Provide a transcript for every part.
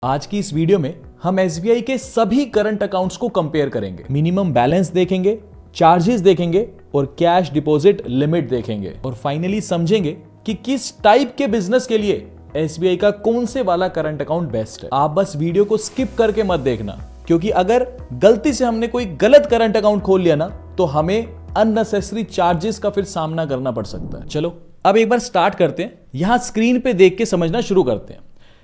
आज की इस वीडियो में हम एसबीआई के सभी करंट अकाउंट्स को कंपेयर करेंगे। मिनिमम बैलेंस देखेंगे, चार्जेस देखेंगे और कैश डिपॉजिट लिमिट देखेंगे और फाइनली समझेंगे कि किस टाइप के बिजनेस के लिए एसबीआई का कौन से वाला करंट अकाउंट बेस्ट है। आप बस वीडियो को स्किप करके मत देखना, क्योंकि अगर गलती से हमने कोई गलत करंट अकाउंट खोल लिया ना तो हमें अननेसेसरी चार्जेस का फिर सामना करना पड़ सकता है। चलो अब एक बार स्टार्ट करते हैं। यहां स्क्रीन पे देख के समझना शुरू करते हैं।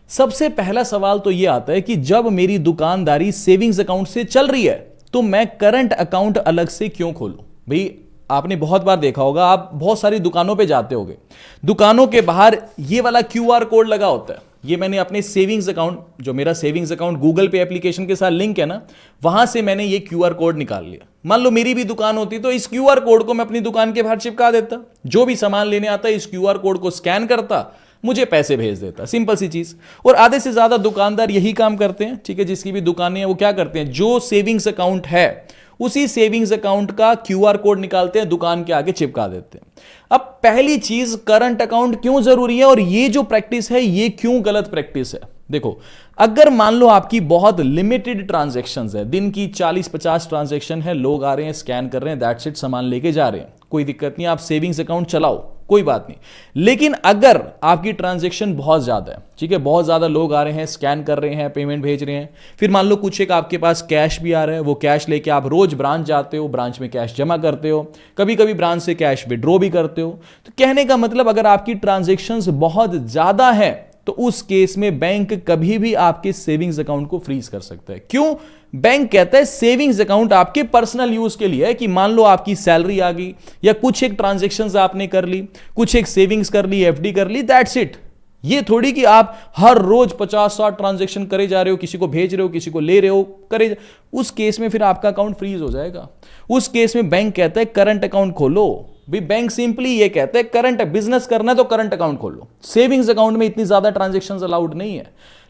सबसे पहला सवाल तो यह आता है कि जब मेरी दुकानदारी सेविंग्स अकाउंट से चल रही है तो मैं करंट अकाउंट अलग से क्यों खोलूं। भाई आपने बहुत बार देखा होगा, आप बहुत सारी दुकानों पे जाते होंगे, दुकानों के बाहर ये वाला क्यूआर कोड लगा होता है। ये मैंने अपने सेविंग्स अकाउंट, जो मेरा सेविंग्स अकाउंट गूगल पे एप्लीकेशन के साथ लिंक है ना, वहां से मैंने ये क्यूआर कोड निकाल लिया। मान लो मेरी भी दुकान होती तो इस क्यूआर कोड को मैं अपनी दुकान के बाहर चिपका देता। जो भी सामान लेने आता इस क्यूआर कोड को स्कैन करता, मुझे पैसे भेज देता। सिंपल सी चीज। और आधे से ज्यादा दुकानदार यही काम करते हैं, ठीक है। जिसकी भी दुकानें हैं वो क्या करते हैं, जो सेविंग्स अकाउंट है उसी सेविंग्स अकाउंट का क्यूआर कोड निकालते हैं, दुकान के आगे चिपका देते हैं। अब पहली चीज, करंट अकाउंट क्यों जरूरी है और ये जो प्रैक्टिस है ये क्यों गलत प्रैक्टिस है। देखो, अगर मान लो आपकी बहुत लिमिटेड ट्रांजैक्शंस है, दिन की 40-50 ट्रांजैक्शन है, लोग आ रहे हैं, स्कैन कर रहे हैं, दैट्स इट, सामान लेके जा रहे हैं, कोई दिक्कत नहीं, आप सेविंग्स अकाउंट चलाओ, कोई बात नहीं। लेकिन अगर आपकी ट्रांजैक्शन बहुत ज्यादा है, ठीक है, बहुत ज्यादा लोग आ रहे हैं, स्कैन कर रहे हैं, पेमेंट भेज रहे हैं, फिर मान लो कुछ एक आपके पास कैश भी आ रहा है, वो कैश लेके आप रोज ब्रांच जाते हो, ब्रांच में कैश जमा करते हो, कभी कभी ब्रांच से कैश विड्रॉ भी करते हो। तो कहने का मतलब, अगर आपकी ट्रांजैक्शंस बहुत ज्यादा है तो उस केस में बैंक कभी भी आपके सेविंग्स अकाउंट को फ्रीज कर सकता है। क्यों? बैंक कहता है सेविंग्स अकाउंट आपके पर्सनल यूज के लिए है, कि मान लो आपकी सैलरी आ गई या कुछ एक ट्रांजैक्शंस आपने कर ली, कुछ एक सेविंग्स कर ली, एफडी कर ली, दैट्स इट। ये थोड़ी कि आप हर रोज 50-60 ट्रांजैक्शन करे जा रहे हो, किसी को भेज रहे हो, किसी को ले रहे हो, करे। उस केस में फिर आपका अकाउंट फ्रीज हो जाएगा। उस केस में बैंक कहता है करंट अकाउंट खोलो। भी बैंक सिंपली ये कहते हैं करंट बिजनेस करना है तो करंट अकाउंट खोलो। सेविंग्स अकाउंट में इतनी ज्यादा ट्रांजैक्शंस अलाउड नहीं है।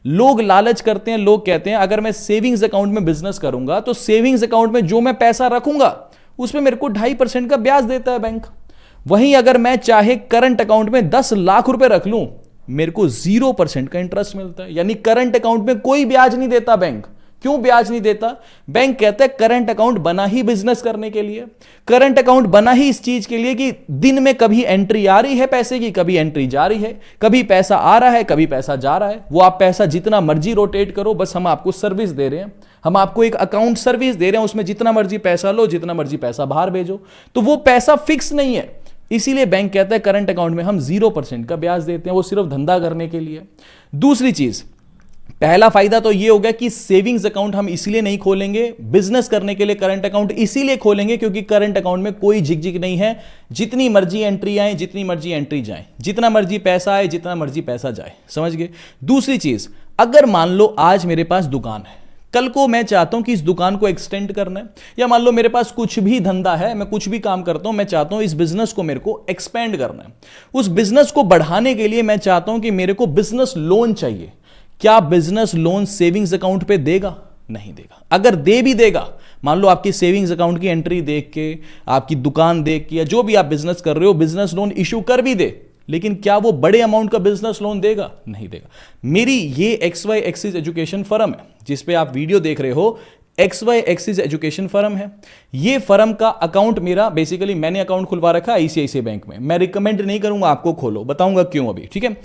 लोग लालच करते हैं, लोग कहते हैं अगर मैं सेविंग्स अकाउंट में बिजनेस करूंगा तो सेविंग्स अकाउंट में जो मैं पैसा रखूंगा उसमें मेरे को 2.5% का ब्याज देता है बैंक। वहीं अगर मैं चाहे करंट अकाउंट में 10 लाख रुपए रख लूं, मेरे को 0% का इंटरेस्ट मिलता है। यानी करंट अकाउंट में कोई ब्याज नहीं देता बैंक। क्यों ब्याज नहीं देता? बैंक कहता है करंट अकाउंट बना ही बिजनेस करने के लिए, करंट अकाउंट बना ही इस चीज के लिए कि दिन में कभी एंट्री आ रही है पैसे की, कभी एंट्री जा रही है, कभी पैसा आ रहा है, कभी पैसा जा रहा है। वो आप पैसा जितना मर्जी रोटेट करो, बस हम आपको सर्विस दे रहे हैं, हम आपको एक अकाउंट सर्विस दे रहे हैं, उसमें जितना मर्जी पैसा लो, जितना मर्जी पैसा बाहर भेजो। तो वो पैसा फिक्स नहीं है, इसीलिए बैंक कहता है करंट अकाउंट में हम 0% का ब्याज देते हैं, वो सिर्फ धंधा करने के लिए। दूसरी चीज, पहला फायदा तो ये होगा कि सेविंग्स अकाउंट हम इसलिए नहीं खोलेंगे, बिजनेस करने के लिए करंट अकाउंट इसीलिए खोलेंगे क्योंकि करंट अकाउंट में कोई झिकझिक नहीं है। जितनी मर्जी एंट्री आए, जितनी मर्जी एंट्री जाए, जितना मर्जी पैसा आए, जितना मर्जी पैसा जाए। समझ गए? दूसरी चीज, अगर मान लो आज मेरे पास दुकान है, कल को मैं चाहता हूं कि इस दुकान को एक्सटेंड करना है, या मान लो मेरे पास कुछ भी धंधा है, मैं कुछ भी काम करता हूं, मैं चाहता हूं इस बिजनेस को मेरे को एक्सपेंड करना है, उस बिजनेस को बढ़ाने के लिए मैं चाहता हूं कि मेरे को बिजनेस लोन चाहिए। क्या बिजनेस लोन सेविंग्स अकाउंट पे देगा? नहीं देगा। अगर दे भी देगा, मान लो आपकी सेविंग्स अकाउंट की एंट्री देख के, आपकी दुकान देख के, या जो भी आप बिजनेस कर रहे हो, बिजनेस लोन इशू कर भी दे, लेकिन क्या वो बड़े अमाउंट का बिजनेस लोन देगा? नहीं देगा। मेरी ये XY एक्सिस एजुकेशन फर्म है, जिसपे आप वीडियो देख रहे हो, XY एक्सिस एजुकेशन फर्म है। ये फर्म का अकाउंट मेरा, बेसिकली मैंने अकाउंट खुलवा रखा है ICICI बैंक में। मैं रिकमेंड नहीं करूंगा आपको खोलो, बताऊंगा क्यों अभी, ठीक है।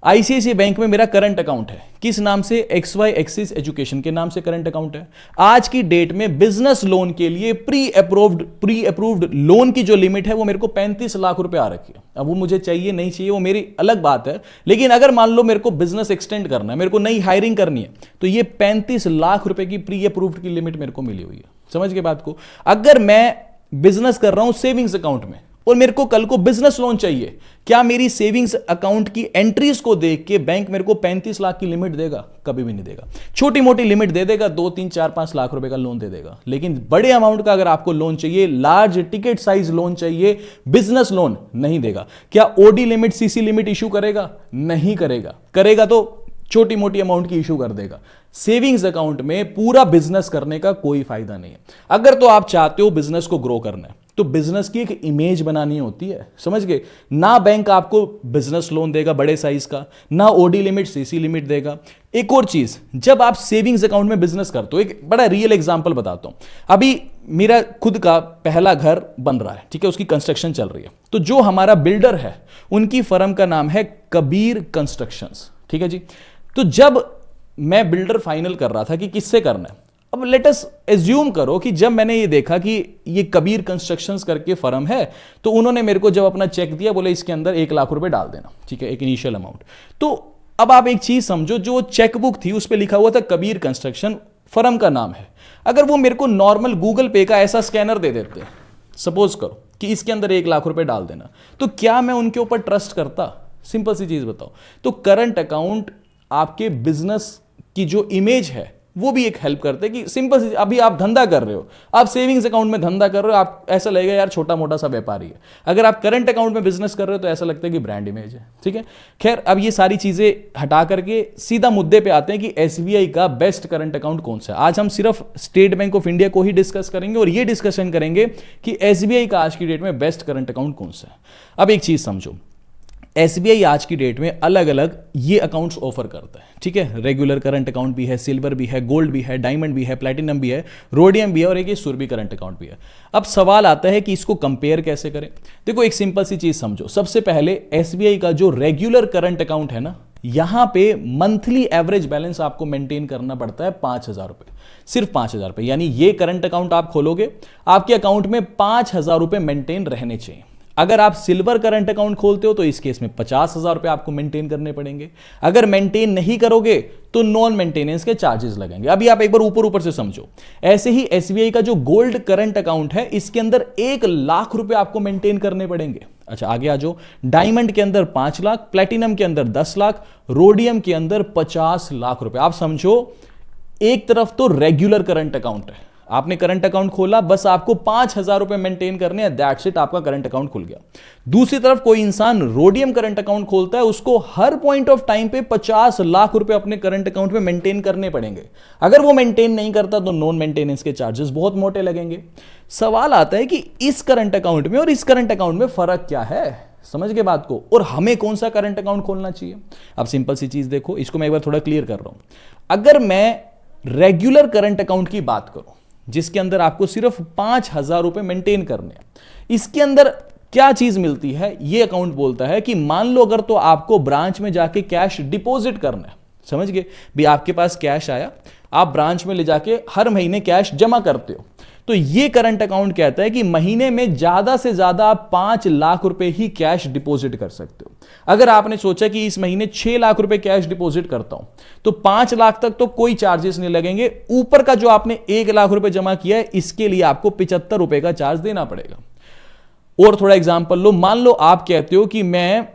ICICI बैंक में मेरा करंट अकाउंट है, किस नाम से? XY एक्सिस एजुकेशन के नाम से करंट अकाउंट है। आज की डेट में बिजनेस लोन के लिए प्री अप्रूव्ड लोन की जो लिमिट है वो मेरे को 35 लाख रुपए आ रखी है। अब वो मुझे चाहिए नहीं चाहिए वो मेरी अलग बात है, लेकिन अगर मान लो मेरे को बिजनेस एक्सटेंड करना है, मेरे को नई हायरिंग करनी है, तो ये 35 लाख रुपए की प्री अप्रूव्ड की लिमिट मेरे को मिली हुई है। समझ गए बात को? अगर मैं बिजनेस कर रहा हूं सेविंग्स अकाउंट में और मेरे को कल को बिजनेस लोन चाहिए, क्या मेरी सेविंग्स अकाउंट की एंट्रीज को देख के बैंक मेरे को 35 लाख की लिमिट देगा? कभी भी नहीं देगा। छोटी मोटी लिमिट दे देगा, 2, 3, 4, 5 लाख रुपए का लोन दे देगा, लेकिन बड़े अमाउंट का अगर आपको लोन चाहिए, लार्ज टिकट साइज लोन चाहिए, बिजनेस लोन, नहीं देगा। क्या OD limit, CC limit issue करेगा? नहीं करेगा। करेगा तो छोटी मोटी अमाउंट की इशू कर देगा। सेविंग्स अकाउंट में पूरा बिजनेस करने का कोई फायदा नहीं है। अगर तो आप चाहते हो बिजनेस को ग्रो करना है, तो बिजनेस की एक इमेज बनानी होती है, समझ गए। ना बैंक आपको बिजनेस लोन देगा बड़े साइज का, ना ओडी लिमिट सीसी लिमिट देगा। एक और चीज, जब आप सेविंग्स अकाउंट में बिजनेस करते हो, एक बड़ा रियल एग्जांपल बताता हूं। अभी मेरा खुद का पहला घर बन रहा है, ठीक है, उसकी कंस्ट्रक्शन चल रही है। तो जो हमारा बिल्डर है उनकी फर्म का नाम है कबीर कंस्ट्रक्शंस, ठीक है जी। तो जब मैं बिल्डर फाइनल कर रहा था कि किससे करना है, अब लेट अस एज्यूम करो कि जब मैंने ये देखा कि ये कबीर कंस्ट्रक्शंस करके फर्म है, तो उन्होंने मेरे को जब अपना चेक दिया, बोले इसके अंदर 1 लाख रुपए डाल देना, ठीक है, एक इनिशियल अमाउंट। तो अब आप एक चीज समझो, जो चेकबुक थी उस पर लिखा हुआ था कबीर कंस्ट्रक्शन, फर्म का नाम है। अगर वो मेरे को नॉर्मल गूगल पे का ऐसा स्कैनर दे देते, सपोज करो कि इसके अंदर 1 लाख रुपए डाल देना, तो क्या मैं उनके ऊपर ट्रस्ट करता? सिंपल सी चीज बताओ। तो करंट अकाउंट आपके बिजनेस की जो इमेज है वो भी एक हेल्प करते हैं कि सिंपल सी, अभी आप धंधा कर रहे हो, आप सेविंग्स अकाउंट में धंधा कर रहे हो, आप ऐसा लगेगा यार छोटा मोटा सा व्यापारी है। अगर आप करंट अकाउंट में बिजनेस कर रहे हो तो ऐसा लगता है कि ब्रांड इमेज है, ठीक है। खैर, अब ये सारी चीजें हटा करके सीधा मुद्दे पे आते हैं कि एसबीआई का बेस्ट करंट अकाउंट कौन सा है। आज हम सिर्फ स्टेट बैंक ऑफ इंडिया को ही डिस्कस करेंगे और ये डिस्कशन करेंगे कि एसबीआई का आज की डेट में बेस्ट करंट अकाउंट कौन सा है। अब एक चीज समझो, एसबीआई आज की डेट में अलग अलग ये अकाउंट्स ऑफर करता है, ठीक है। रेगुलर करंट अकाउंट भी है, सिल्वर भी है, गोल्ड भी है, डायमंड भी है, प्लैटिनम भी है, रोडियम भी है और एक ये सुरभि करंट अकाउंट भी है। अब सवाल आता है कि इसको कंपेयर कैसे करें। देखो, एक सिंपल सी चीज समझो। सबसे पहले एसबीआई का जो रेगुलर करंट अकाउंट है ना, यहां पे मंथली एवरेज बैलेंस आपको मेंटेन करना पड़ता है 5,000 रुपए, सिर्फ 5,000 रुपए। यानी ये करंट अकाउंट आप खोलोगे, आपके अकाउंट में 5,000 रुपए मेंटेन रहने चाहिए। अगर आप सिल्वर करंट अकाउंट खोलते हो तो इस केस में 50,000 रुपए आपको मेंटेन करने पड़ेंगे। अगर मेंटेन नहीं करोगे तो नॉन मेंटेनेंस के चार्जेस लगेंगे। अभी आप एक बार ऊपर ऊपर से समझो। ऐसे ही एसबीआई का जो गोल्ड करंट अकाउंट है, इसके अंदर 1 लाख रुपए आपको मेंटेन करने पड़ेंगे। अच्छा, आगे आ जाओ। डायमंड के अंदर 5 लाख, प्लेटिनम के अंदर 10 लाख, रोडियम के अंदर 50 लाख रुपए। आप समझो, एक तरफ तो रेगुलर करंट अकाउंट है, आपने करंट अकाउंट खोला, बस आपको 5,000 रुपए मेंटेन करने हैं, दैट्स इट, आपका करंट अकाउंट खुल गया। दूसरी तरफ कोई इंसान रोडियम करंट अकाउंट खोलता है, उसको हर पॉइंट ऑफ टाइम पे 50 लाख रुपए अपने करंट अकाउंट में मेंटेन करने पड़ेंगे। अगर वो मेंटेन नहीं करता तो नॉन मेंटेनेंस के चार्जेस बहुत मोटे लगेंगे। सवाल आता है कि इस करंट अकाउंट में और इस करंट अकाउंट में फर्क क्या है? समझ गए बात को? और हमें कौन सा करंट अकाउंट खोलना चाहिए? अब सिंपल सी चीज देखो, इसको मैं एक बार थोड़ा क्लियर कर रहा हूं। अगर मैं रेगुलर करंट अकाउंट की बात करूं, जिसके अंदर आपको सिर्फ 5,000 रुपए मेंटेन करने हैं, इसके अंदर क्या चीज मिलती है? ये अकाउंट बोलता है कि मान लो अगर तो आपको ब्रांच में जाके कैश डिपॉजिट करना है, समझ गए भी, आपके पास कैश आया, आप ब्रांच में ले जाके हर महीने कैश जमा करते हो, तो ये करंट अकाउंट कहता है कि महीने में ज्यादा से ज्यादा आप 5 लाख रुपए ही कैश डिपॉजिट कर सकते हो। अगर आपने सोचा कि इस महीने 6 लाख रुपए कैश डिपॉजिट करता हूं, तो 5 लाख तक तो कोई चार्जेस नहीं लगेंगे। ऊपर का जो आपने 1 लाख रुपए जमा किया है, इसके लिए आपको 75 रुपए का चार्ज देना पड़ेगा। और थोड़ा एग्जांपल लो, मान लो आप कहते हो कि मैं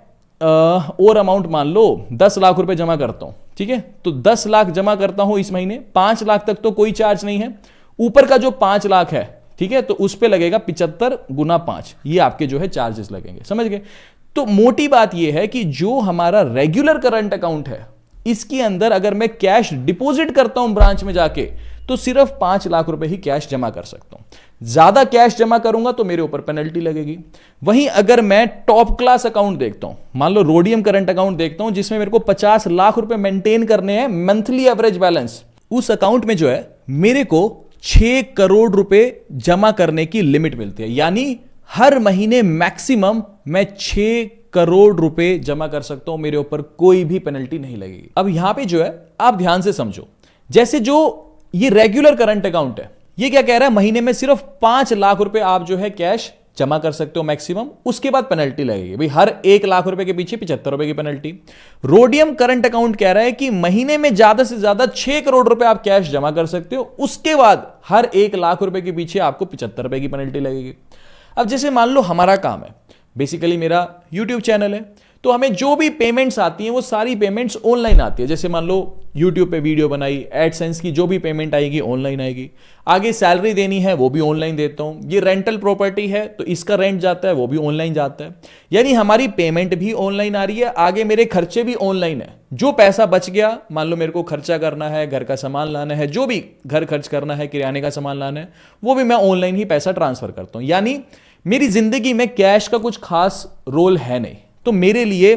और अमाउंट मान लो 10 लाख रुपए जमा करता हूं, ठीक है, तो 10 लाख जमा करता हूं इस महीने, 5 लाख तक तो कोई चार्ज नहीं है। ऊपर का जो 5 लाख है, ठीक है, तो उस पे लगेगा 75 गुना 5, ये आपके जो है चार्जेस लगेंगे, समझ गए। तो मोटी बात ये है कि जो हमारा रेगुलर करंट अकाउंट है, इसके अंदर अगर मैं कैश डिपॉजिट करता हूं ब्रांच में जाके, तो सिर्फ 5 लाख रुपए ही कैश जमा कर सकता हूं। ज्यादा कैश जमा करूंगा तो मेरे ऊपर पेनल्टी लगेगी। वहीं अगर मैं टॉप क्लास अकाउंट देखता हूं, मान लो रोडियम करंट अकाउंट देखता हूं, जिसमें मेरे को 50 लाख रुपए मेंटेन करने हैं मंथली एवरेज बैलेंस, उस अकाउंट में जो है मेरे को 6 करोड़ रुपए जमा करने की लिमिट मिलती है। यानी हर महीने मैक्सिमम मैं 6 करोड़ रुपए जमा कर सकता हूं, मेरे ऊपर कोई भी पेनल्टी नहीं लगेगी। अब यहां पे जो है आप ध्यान से समझो, जैसे जो ये रेगुलर करंट अकाउंट है, ये क्या कह रहा है, महीने में सिर्फ 5 लाख रुपए आप जो है कैश जमा कर सकते हो मैक्सिमम, उसके बाद पेनल्टी लगेगी भाई, हर 1 लाख रुपए के पीछे 75 रुपए की पेनल्टी। रोडियम करंट अकाउंट कह रहा है कि महीने में ज्यादा से ज्यादा 6 करोड़ रुपए आप कैश जमा कर सकते हो, उसके बाद हर 1 लाख रुपए के पीछे आपको 75 रुपए की पेनल्टी लगेगी। अब जैसे मान लो हमारा काम है, बेसिकली मेरा YouTube चैनल है, तो हमें जो भी पेमेंट्स आती हैं वो सारी पेमेंट्स ऑनलाइन आती है। जैसे मान लो YouTube पे वीडियो बनाई, एडसेंस की जो भी पेमेंट आएगी ऑनलाइन आएगी। आगे सैलरी देनी है वो भी ऑनलाइन देता हूं। ये रेंटल प्रॉपर्टी है तो इसका रेंट जाता है वो भी ऑनलाइन जाता है। यानी हमारी पेमेंट भी ऑनलाइन आ रही है, आगे मेरे खर्चे भी ऑनलाइन है। जो पैसा बच गया, मान लो मेरे को खर्चा करना है, घर का सामान लाना है, जो भी घर खर्च करना है, किराने का सामान लाना है, वो भी मैं ऑनलाइन ही पैसा ट्रांसफर करता हूं। यानी मेरी जिंदगी में कैश का कुछ खास रोल है नहीं, तो मेरे लिए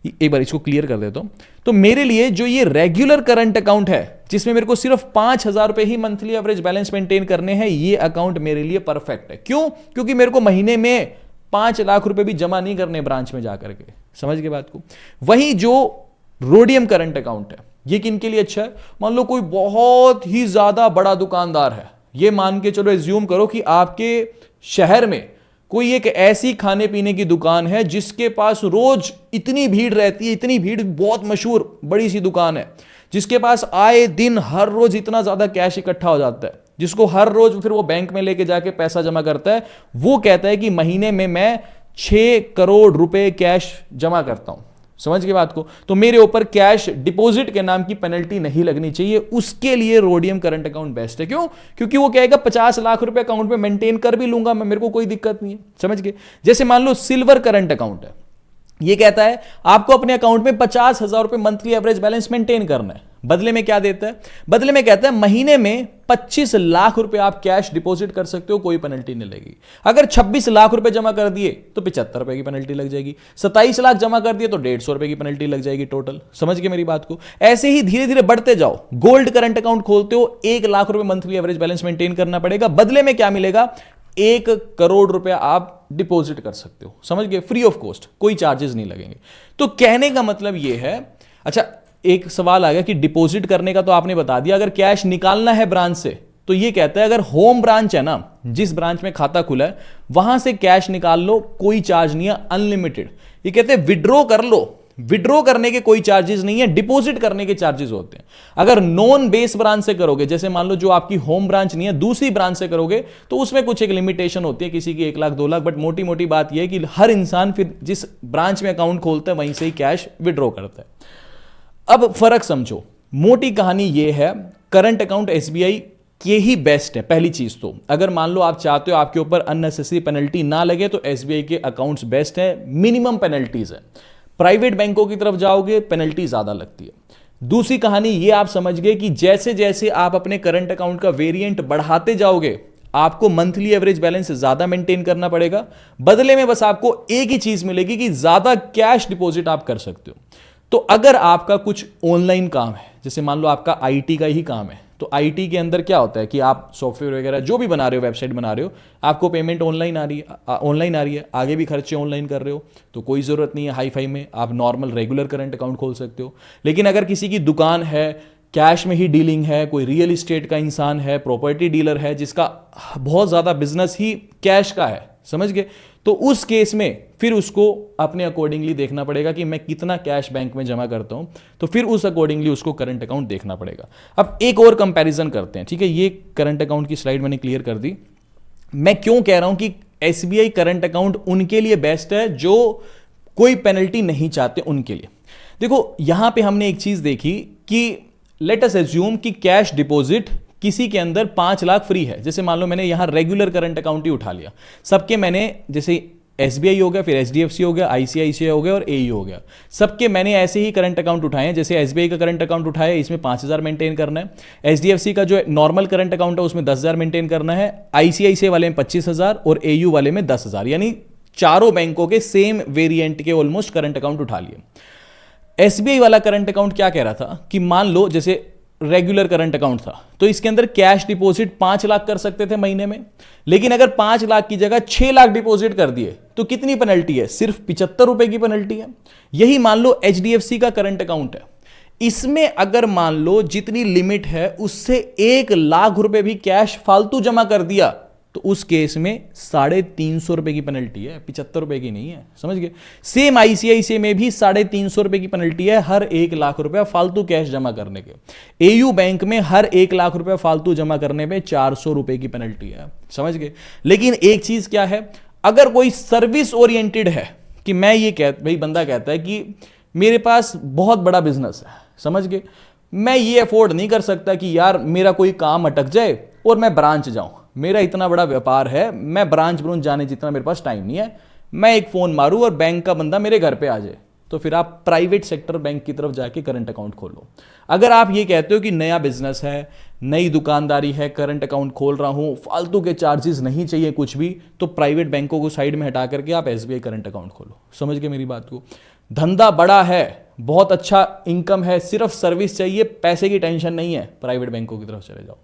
एक बार इसको क्लियर कर देता हूं। तो मेरे लिए जो ये रेगुलर करंट अकाउंट है जिसमें मेरे को सिर्फ 5,000 रुपए ही मंथली एवरेज बैलेंस मेंटेन करने हैं, ये अकाउंट मेरे लिए परफेक्ट है। क्यों? क्योंकि मेरे को महीने में 5 लाख रुपए भी जमा नहीं करने ब्रांच में जाकर के। समझ गए बात को? वही जो रोडियम करंट अकाउंट है, ये किन के लिए अच्छा है? मान लो कोई बहुत ही ज्यादा बड़ा दुकानदार है, ये मान के चलो एज्यूम करो कि आपके शहर में कोई एक ऐसी खाने पीने की दुकान है जिसके पास रोज इतनी भीड़ रहती है, इतनी भीड़, बहुत मशहूर बड़ी सी दुकान है, जिसके पास आए दिन हर रोज इतना ज्यादा कैश इकट्ठा हो जाता है, जिसको हर रोज फिर वो बैंक में लेके जाके पैसा जमा करता है। वो कहता है कि महीने में मैं 6 करोड़ रुपए कैश जमा करता हूं। समझ के बात को? तो मेरे ऊपर कैश डिपॉजिट के नाम की पेनल्टी नहीं लगनी चाहिए, उसके लिए रोडियम करंट अकाउंट बेस्ट है। क्यों? क्योंकि वो कहेगा 50 लाख रुपए अकाउंट में मेंटेन कर भी लूंगा मैं, मेरे को कोई दिक्कत नहीं है। समझ गए? जैसे मान लो सिल्वर करंट अकाउंट है, ये कहता है आपको अपने अकाउंट में 50,000 रुपए मंथली एवरेज बैलेंस मेंटेन करना है। बदले में क्या देता है? बदले में कहता है महीने में 25 लाख रुपए आप कैश डिपॉजिट कर सकते हो, कोई पेनल्टी नहीं लगेगी। अगर 26 लाख रुपए जमा कर दिए तो 75 रुपए की पेनल्टी लग जाएगी, 27 लाख जमा कर दिए तो 150 रुपए की पेनल्टी लग जाएगी टोटल। समझ गए मेरी बात को? ऐसे ही धीरे धीरे बढ़ते जाओ। गोल्ड करंट अकाउंट खोलते हो, 1 लाख रुपए मंथली एवरेज बैलेंस मेंटेन करना पड़ेगा, बदले में क्या मिलेगा? 1 करोड़ रुपया आप डिपॉजिट कर सकते हो। समझ गए? फ्री ऑफ कॉस्ट, कोई चार्जेस नहीं लगेंगे। तो कहने का मतलब यह है। अच्छा, एक सवाल आ गया कि डिपॉजिट करने का तो आपने बता दिया, अगर कैश निकालना है ब्रांच से तो ये कहता है अगर होम ब्रांच है ना, जिस ब्रांच में खाता खुला है वहां से कैश निकाल लो, कोई चार्ज नहीं है, अनलिमिटेड। ये कहते हैं विड्रॉ कर लो, विड्रॉ करने के कोई चार्जेस नहीं है, डिपॉजिट करने के चार्जेस होते हैं। अगर नॉन बेस ब्रांच से करोगे, जैसे मान लो जो आपकी होम ब्रांच नहीं है, दूसरी ब्रांच से करोगे तो उसमें कुछ एक लिमिटेशन होती है, किसी की 1 लाख 2 लाख, बट मोटी मोटी बात यह है कि हर इंसान फिर जिस ब्रांच में अकाउंट खोलता है वहीं से ही कैश विड्रॉ करता है। अब फर्क समझो, मोटी कहानी यह है, करंट अकाउंट एसबीआई के ही बेस्ट है। पहली चीज तो अगर मान लो आप चाहते हो आपके ऊपर अननेसेसरी पेनल्टी ना लगे तो एसबीआई के अकाउंट्स बेस्ट है, मिनिमम पेनल्टीज है। प्राइवेट बैंकों की तरफ जाओगे पेनल्टी ज्यादा लगती है। दूसरी कहानी ये आप समझ गए कि जैसे जैसे आप अपने करंट अकाउंट का वेरिएंट बढ़ाते जाओगे आपको मंथली एवरेज बैलेंस ज्यादा मेंटेन करना पड़ेगा, बदले में बस आपको एक ही चीज मिलेगी कि ज्यादा कैश डिपॉजिट आप कर सकते हो। तो अगर आपका कुछ ऑनलाइन काम है, जैसे मान लो आपका आईटी का ही काम है, तो आईटी के अंदर क्या होता है कि आप सॉफ्टवेयर वगैरह जो भी बना रहे हो, वेबसाइट बना रहे हो, आपको पेमेंट ऑनलाइन आ रही है, आगे भी खर्चे ऑनलाइन कर रहे हो, तो कोई ज़रूरत नहीं है हाई फाई में, आप नॉर्मल रेगुलर करंट अकाउंट खोल सकते हो। लेकिन अगर किसी की दुकान है, कैश में ही डीलिंग है, कोई रियल इस्टेट का इंसान है, प्रॉपर्टी डीलर है जिसका बहुत ज़्यादा बिजनेस ही कैश का है, समझ गए, तो उस केस में फिर उसको अपने अकॉर्डिंगली देखना पड़ेगा कि मैं कितना कैश बैंक में जमा करता हूं, तो फिर उस अकॉर्डिंगली उसको करंट अकाउंट देखना पड़ेगा। अब एक और कंपैरिजन करते हैं, ठीक है? ये करंट अकाउंट की स्लाइड मैंने क्लियर कर दी। मैं क्यों कह रहा हूं कि एसबीआई करंट अकाउंट उनके लिए बेस्ट है जो कोई पेनल्टी नहीं चाहते, उनके लिए। देखो यहां पे हमने एक चीज देखी कि लेट अस एज्यूम कि कैश डिपॉजिट किसी के अंदर 5 लाख फ्री है। जैसे मान लो मैंने यहां रेगुलर करंट अकाउंट ही उठा लिया, सबके मैंने, जैसे एसबीआई हो गया, फिर एचडीएफसी हो गया, आईसीआईसीआई हो गया और एयू हो गया, सबके मैंने ऐसे ही करंट अकाउंट उठाए हैं। जैसे एसबीआई का करंट अकाउंट उठाया, इसमें 5,000 मेंटेन करना है। एचडीएफसी का जो नॉर्मल करंट अकाउंट है उसमें 10,000 मेंटेन करना है। आईसीआईसीआई वाले में 25,000 और एयू वाले में 10,000, यानी चारों बैंकों के सेम वेरिएंट के ऑलमोस्ट करंट अकाउंट उठा लिए। एसबीआई वाला करंट अकाउंट क्या कह रहा था कि मान लो जैसे रेगुलर करंट अकाउंट था तो इसके अंदर कैश डिपॉजिट 5 लाख कर सकते थे महीने में, लेकिन अगर 5 लाख की जगह 6 लाख डिपॉजिट कर दिए तो कितनी पेनल्टी है? सिर्फ 75 रुपए की पेनल्टी है। यही मान लो एचडीएफसी का करंट अकाउंट है, इसमें अगर मान लो जितनी लिमिट है उससे 1 लाख रुपए भी कैश फालतू जमा कर दिया तो उस केस में 350 रुपए की पेनल्टी है, 75 रुपए की नहीं है, समझ गए? सेम आईसीआईसीआई में भी 350 रुपए की पेनल्टी है हर 1 लाख रुपया फालतू कैश जमा करने के। एयू बैंक में हर 1 लाख रुपया फालतू जमा करने पे 400 रुपए की पेनल्टी है, समझ गए? लेकिन एक चीज क्या है, अगर कोई सर्विस ओरिएंटेड है कि मैं ये भाई बंदा कहता है कि मेरे पास बहुत बड़ा बिजनेस है, समझ गए, मैं ये अफोर्ड नहीं कर सकता कि यार मेरा कोई काम अटक जाए और मैं ब्रांच जाऊं, मेरा इतना बड़ा व्यापार है, मैं ब्रांच जाने जितना मेरे पास टाइम नहीं है, मैं एक फोन मारूं और बैंक का बंदा मेरे घर पे आ जाए, तो फिर आप प्राइवेट सेक्टर बैंक की तरफ जाके करंट अकाउंट खोलो। अगर आप ये कहते हो कि नया बिजनेस है, नई दुकानदारी है, करंट अकाउंट खोल रहा हूं, फालतू के चार्जेस नहीं चाहिए कुछ भी, तो प्राइवेट बैंकों को साइड में हटा करके आप एसबीआई करंट अकाउंट खोलो। समझ गए मेरी बात को? धंधा बड़ा है, बहुत अच्छा इनकम है, सिर्फ सर्विस चाहिए, पैसे की टेंशन नहीं है, प्राइवेट बैंकों की तरफ चले जाओ।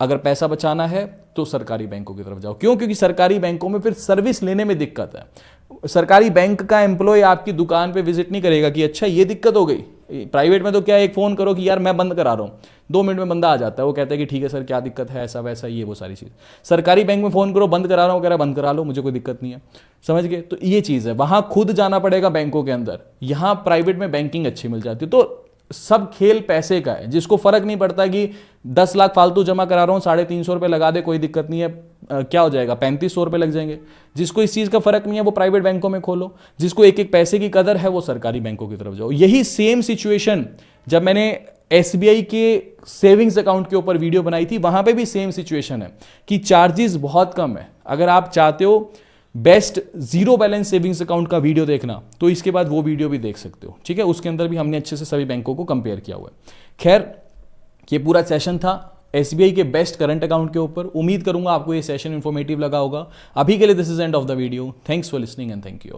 अगर पैसा बचाना है तो सरकारी बैंकों की तरफ जाओ। क्यों? क्योंकि सरकारी बैंकों में फिर सर्विस लेने में दिक्कत है। सरकारी बैंक का एम्प्लॉय आपकी दुकान पे विजिट नहीं करेगा कि अच्छा ये दिक्कत हो गई। प्राइवेट में तो क्या, एक फोन करो कि यार मैं बंद करा रहा हूँ, 2 मिनट में बंदा आ जाता है, वो कहता है कि ठीक है सर क्या दिक्कत है, ऐसा वैसा ये वो सारी चीज़। सरकारी बैंक में फोन करो, बंद करा रहा हूँ, कह रहा है बंद करा लो, मुझे कोई दिक्कत नहीं है। समझ गए? तो ये चीज़ है, वहाँ खुद जाना पड़ेगा बैंकों के अंदर, यहाँ प्राइवेट में बैंकिंग अच्छी मिल जाती है। तो सब खेल पैसे का है। जिसको फर्क नहीं पड़ता कि 10 लाख फालतू जमा करा रहा हूँ, 350 रुपये लगा दे, कोई दिक्कत नहीं है, क्या हो जाएगा, 3500 रुपये लग जाएंगे। जिसको इस चीज़ का फर्क नहीं है वो प्राइवेट बैंकों में खोलो। जिसको एक एक पैसे की कदर है वो सरकारी बैंकों की तरफ जाओ। यही सेम सिचुएशन जब मैंने एसबीआई के सेविंग्स अकाउंट के ऊपर वीडियो बनाई थी, वहां पे भी सेम सिचुएशन है कि चार्जेस बहुत कम है। अगर आप चाहते हो best zero balance savings account का वीडियो देखना तो इसके बाद वो वीडियो भी देख सकते हो। ठीक है, उसके अंदर भी हमने अच्छे से सभी बैंकों को कंपेयर किया हुआ है। खैर, ये पूरा सेशन था एसबीआई के बेस्ट करंट अकाउंट के ऊपर। उम्मीद करूंगा आपको ये सेशन इंफॉर्मेटिव लगा होगा। अभी के लिए this is end of the video. Thanks for listening and thank you all.